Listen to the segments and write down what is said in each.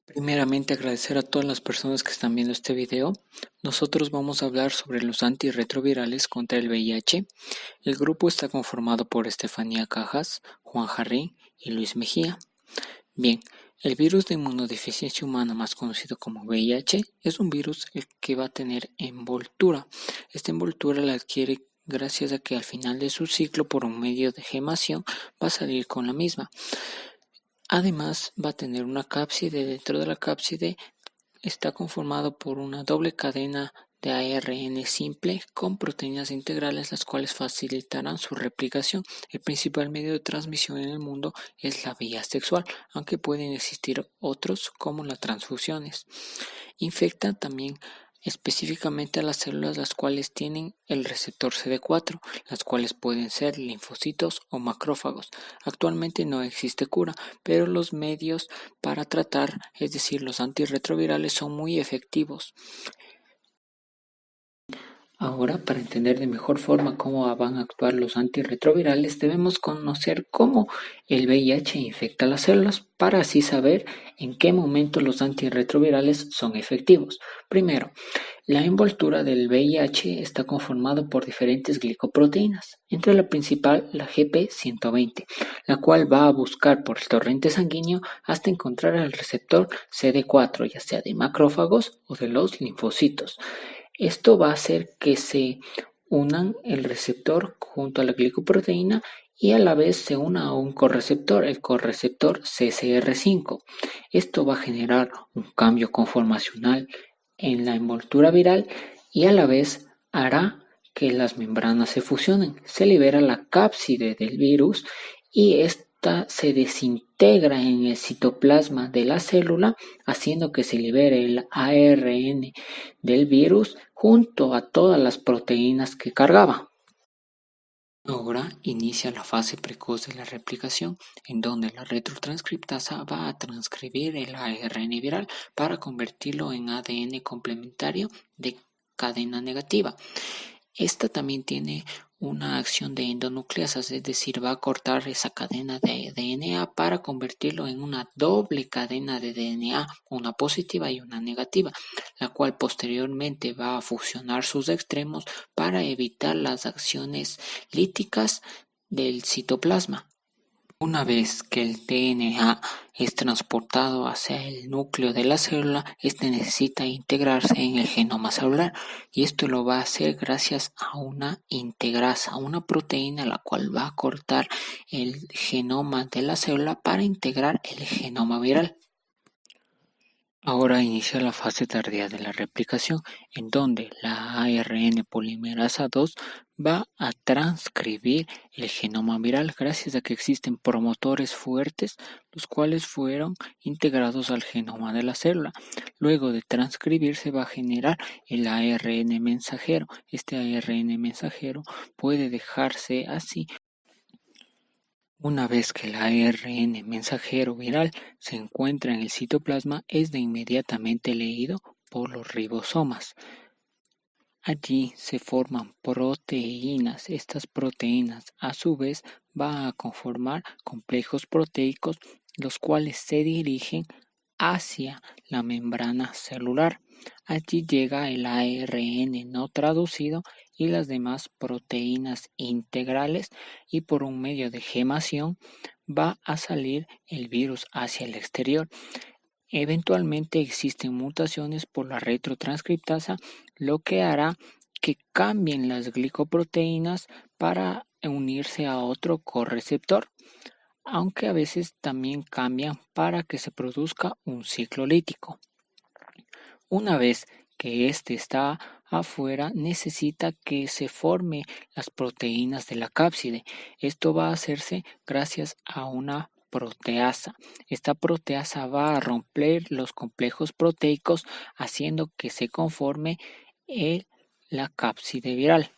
Primeramente agradecer a todas las personas que están viendo este video. Nosotros vamos a hablar sobre los antirretrovirales contra el VIH. El grupo está conformado por Estefanía Cajas, Juan Jarrín y Luis Mejía. Bien, el virus de inmunodeficiencia humana, más conocido como VIH, es un virus el que va a tener envoltura. Esta envoltura la adquiere gracias a que al final de su ciclo, por un medio de gemación, va a salir con la misma. Además, va a tener una cápside. Dentro de la cápside está conformado por una doble cadena de ARN simple con proteínas integrales, las cuales facilitarán su replicación. El principal medio de transmisión en el mundo es la vía sexual, aunque pueden existir otros como las transfusiones. Infecta también específicamente a las células las cuales tienen el receptor CD4, las cuales pueden ser linfocitos o macrófagos. Actualmente no existe cura, pero los medios para tratar, es decir, los antirretrovirales, son muy efectivos. Ahora, para entender de mejor forma cómo van a actuar los antirretrovirales, debemos conocer cómo el VIH infecta las células para así saber en qué momento los antirretrovirales son efectivos. Primero, la envoltura del VIH está conformado por diferentes glicoproteínas, entre la principal la GP120, la cual va a buscar por el torrente sanguíneo hasta encontrar el receptor CD4, ya sea de macrófagos o de los linfocitos. Esto va a hacer que se unan el receptor junto a la glicoproteína y a la vez se una a un correceptor, el correceptor CCR5. Esto va a generar un cambio conformacional en la envoltura viral y a la vez hará que las membranas se fusionen. Se libera la cápside del virus y esta se desintegra en el citoplasma de la célula, haciendo que se libere el ARN del virus junto a todas las proteínas que cargaba. Ahora inicia la fase precoz de la replicación, en donde la retrotranscriptasa va a transcribir el ARN viral para convertirlo en ADN complementario de cadena negativa. Esta también tiene una acción de endonucleasas, es decir, va a cortar esa cadena de DNA para convertirlo en una doble cadena de DNA, una positiva y una negativa, la cual posteriormente va a fusionar sus extremos para evitar las acciones líticas del citoplasma. Una vez que el DNA es transportado hacia el núcleo de la célula, este necesita integrarse en el genoma celular, y esto lo va a hacer gracias a una integrasa, una proteína la cual va a cortar el genoma de la célula para integrar el genoma viral. Ahora inicia la fase tardía de la replicación, en donde la ARN polimerasa 2 va a transcribir el genoma viral gracias a que existen promotores fuertes, los cuales fueron integrados al genoma de la célula. Luego de transcribirse va a generar el ARN mensajero. Este ARN mensajero puede dejarse así. Una vez que el ARN mensajero viral se encuentra en el citoplasma, es de inmediatamente leído por los ribosomas. Allí se forman proteínas. Estas proteínas, a su vez, van a conformar complejos proteicos, los cuales se dirigen hacia la membrana celular. Allí llega el ARN no traducido y las demás proteínas integrales, y por un medio de gemación va a salir el virus hacia el exterior. Eventualmente existen mutaciones por la retrotranscriptasa, lo que hará que cambien las glicoproteínas para unirse a otro correceptor, aunque a veces también cambian para que se produzca un ciclo lítico. Una vez que éste está afuera, necesita que se forme las proteínas de la cápside. Esto va a hacerse gracias a una proteasa. Esta proteasa va a romper los complejos proteicos, haciendo que se conforme la cápside viral.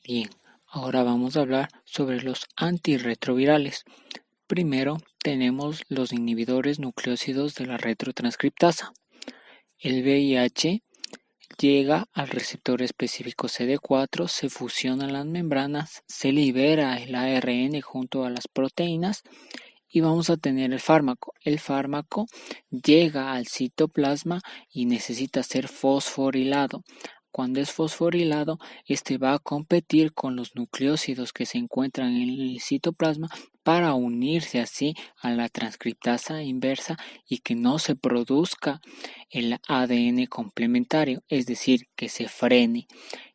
Bien, ahora vamos a hablar sobre los antirretrovirales. Primero tenemos los inhibidores nucleósidos de la retrotranscriptasa. El VIH llega al receptor específico CD4, se fusionan las membranas, se libera el ARN junto a las proteínas y vamos a tener el fármaco. El fármaco llega al citoplasma y necesita ser fosforilado. Cuando es fosforilado, este va a competir con los nucleósidos que se encuentran en el citoplasma para unirse así a la transcriptasa inversa y que no se produzca el ADN complementario, es decir, que se frene.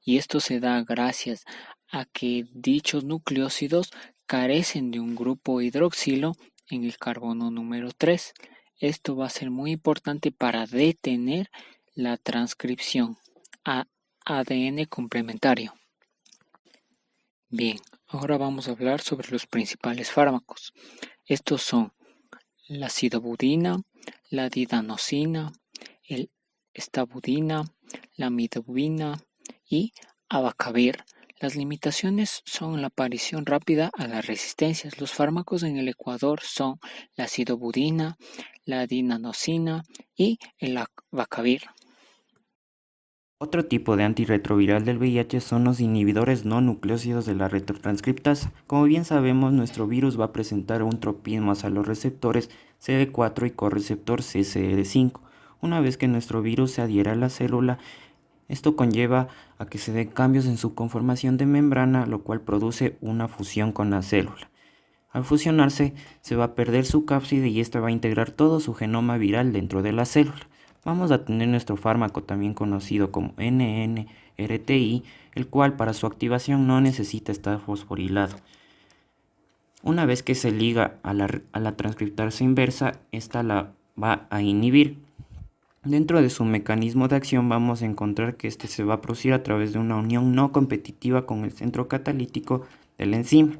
Y esto se da gracias a que dichos nucleósidos carecen de un grupo hidroxilo en el carbono número 3. Esto va a ser muy importante para detener la transcripción a ADN complementario. Bien, ahora vamos a hablar sobre los principales fármacos. Estos son la sidobudina, la didanosina, el estabudina, la midobina y abacavir. Las limitaciones son la aparición rápida a las resistencias. Los fármacos en el Ecuador son la sidobudina, la didanosina y el abacavir. Otro tipo de antirretroviral del VIH son los inhibidores no nucleósidos de la retrotranscriptasa. Como bien sabemos, nuestro virus va a presentar un tropismo hacia los receptores CD4 y correceptor CCR5. Una vez que nuestro virus se adhiera a la célula, esto conlleva a que se den cambios en su conformación de membrana, lo cual produce una fusión con la célula. Al fusionarse, se va a perder su cápside y esta va a integrar todo su genoma viral dentro de la célula. Vamos a tener nuestro fármaco también conocido como NNRTI, el cual para su activación no necesita estar fosforilado. Una vez que se liga a la transcriptasa inversa, esta la va a inhibir. Dentro de su mecanismo de acción vamos a encontrar que este se va a producir a través de una unión no competitiva con el centro catalítico de la enzima.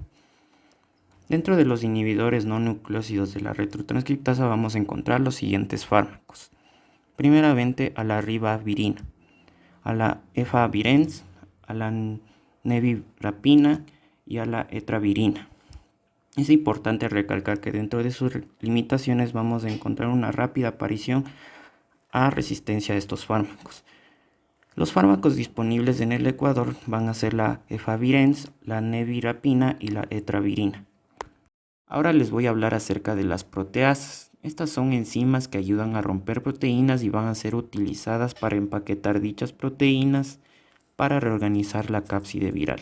Dentro de los inhibidores no nucleósidos de la retrotranscriptasa vamos a encontrar los siguientes fármacos. Primeramente a la ribavirina, a la efavirenz, a la nevirapina y a la etravirina. Es importante recalcar que dentro de sus limitaciones vamos a encontrar una rápida aparición a resistencia a estos fármacos. Los fármacos disponibles en el Ecuador van a ser la efavirenz, la nevirapina y la etravirina. Ahora les voy a hablar acerca de las proteasas. Estas son enzimas que ayudan a romper proteínas y van a ser utilizadas para empaquetar dichas proteínas para reorganizar la cápside viral.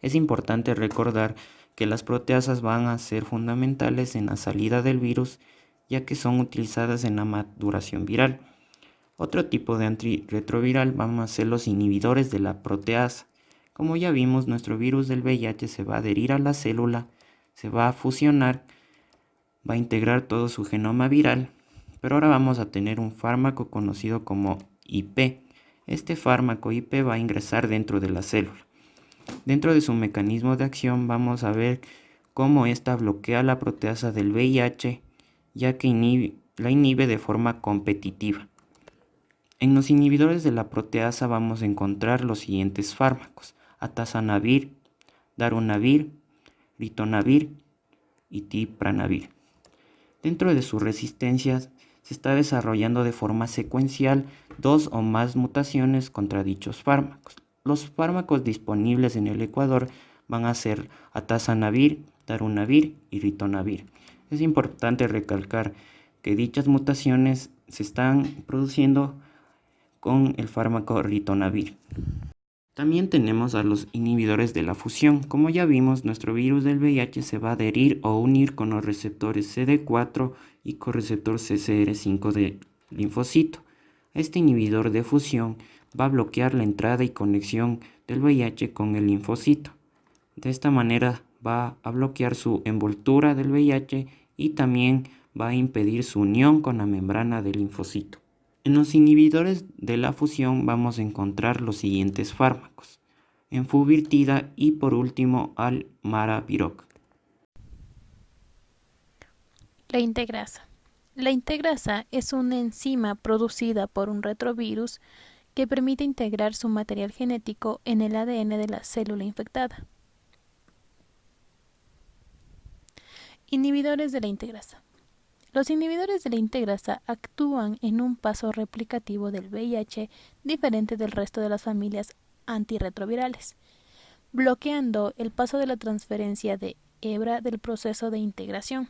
Es importante recordar que las proteasas van a ser fundamentales en la salida del virus, ya que son utilizadas en la maduración viral. Otro tipo de antirretroviral van a ser los inhibidores de la proteasa. Como ya vimos, nuestro virus del VIH se va a adherir a la célula, se va a fusionar, va a integrar todo su genoma viral, pero ahora vamos a tener un fármaco conocido como IP. Este fármaco IP va a ingresar dentro de la célula. Dentro de su mecanismo de acción vamos a ver cómo esta bloquea la proteasa del VIH, ya que la inhibe de forma competitiva. En los inhibidores de la proteasa vamos a encontrar los siguientes fármacos: atazanavir, darunavir, ritonavir y tipranavir. Dentro de sus resistencias se está desarrollando de forma secuencial 2 o más mutaciones contra dichos fármacos. Los fármacos disponibles en el Ecuador van a ser atazanavir, darunavir y ritonavir. Es importante recalcar que dichas mutaciones se están produciendo con el fármaco ritonavir. También tenemos a los inhibidores de la fusión. Como ya vimos, nuestro virus del VIH se va a adherir o unir con los receptores CD4 y correceptor CCR5 del linfocito. Este inhibidor de fusión va a bloquear la entrada y conexión del VIH con el linfocito. De esta manera va a bloquear su envoltura del VIH y también va a impedir su unión con la membrana del linfocito. En los inhibidores de la fusión vamos a encontrar los siguientes fármacos: enfuvirtida y por último al maraviroc. La integrasa. La integrasa es una enzima producida por un retrovirus que permite integrar su material genético en el ADN de la célula infectada. Inhibidores de la integrasa. Los inhibidores de la integrasa actúan en un paso replicativo del VIH diferente del resto de las familias antirretrovirales, bloqueando el paso de la transferencia de hebra del proceso de integración.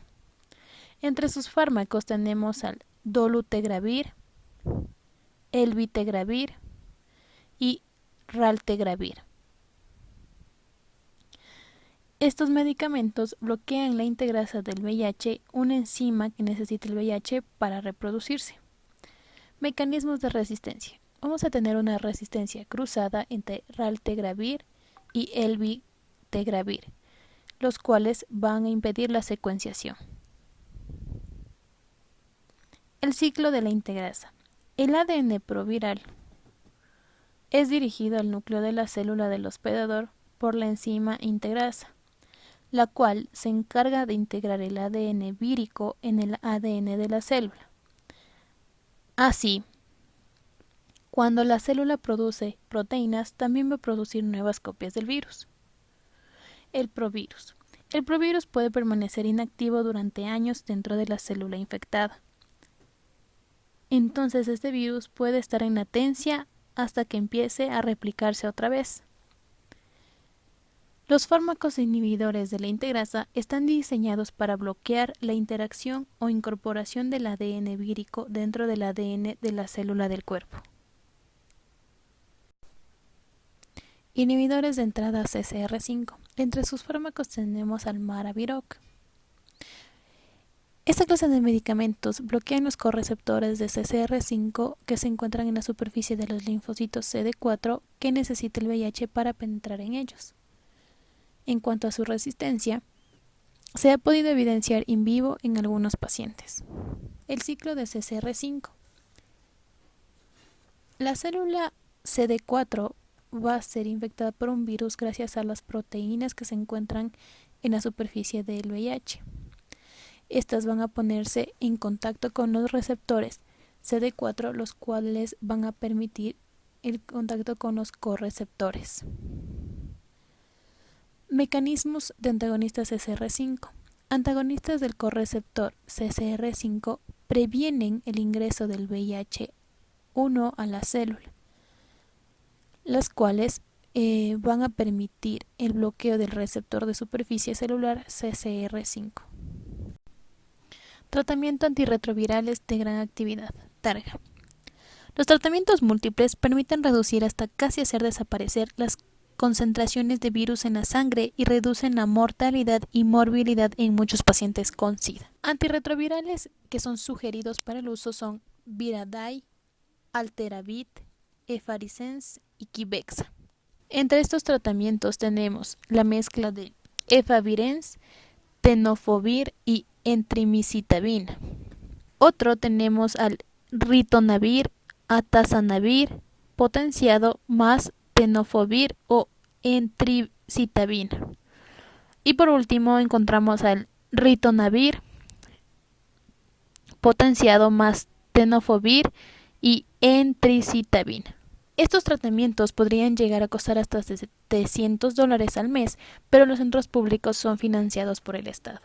Entre sus fármacos tenemos al dolutegravir, elvitegravir y raltegravir. Estos medicamentos bloquean la integrasa del VIH, una enzima que necesita el VIH para reproducirse. Mecanismos de resistencia. Vamos a tener una resistencia cruzada entre raltegravir y elvitegravir, los cuales van a impedir la secuenciación. El ciclo de la integrasa. El ADN proviral es dirigido al núcleo de la célula del hospedador por la enzima integrasa, la cual se encarga de integrar el ADN vírico en el ADN de la célula. Así, cuando la célula produce proteínas, también va a producir nuevas copias del virus. El provirus. El provirus puede permanecer inactivo durante años dentro de la célula infectada. Entonces este virus puede estar en latencia hasta que empiece a replicarse otra vez. Los fármacos inhibidores de la integrasa están diseñados para bloquear la interacción o incorporación del ADN vírico dentro del ADN de la célula del cuerpo. Inhibidores de entrada CCR5. Entre sus fármacos tenemos al Maraviroc. Esta clase de medicamentos bloquean los correceptores de CCR5 que se encuentran en la superficie de los linfocitos CD4 que necesita el VIH para penetrar en ellos. En cuanto a su resistencia, se ha podido evidenciar in vivo en algunos pacientes. El ciclo de CCR5. La célula CD4 va a ser infectada por un virus gracias a las proteínas que se encuentran en la superficie del VIH. Estas van a ponerse en contacto con los receptores CD4, los cuales van a permitir el contacto con los correceptores. Mecanismos de antagonistas CCR5. Antagonistas del correceptor CCR5 previenen el ingreso del VIH-1 a la célula, las cuales van a permitir el bloqueo del receptor de superficie celular CCR5. Tratamiento antirretrovirales de gran actividad, TARG. Los tratamientos múltiples permiten reducir hasta casi hacer desaparecer las concentraciones de virus en la sangre y reducen la mortalidad y morbilidad en muchos pacientes con SIDA. Antirretrovirales que son sugeridos para el uso son Viradai, Alteravit, Efavirenz y Quibexa. Entre estos tratamientos tenemos la mezcla de Efavirenz, tenofovir y entrimicitabina. Otro tenemos al ritonavir, atazanavir potenciado más tenofovir o entricitabina. Y por último encontramos al ritonavir potenciado más tenofovir y entricitabina. Estos tratamientos podrían llegar a costar hasta $700 al mes, pero los centros públicos son financiados por el Estado.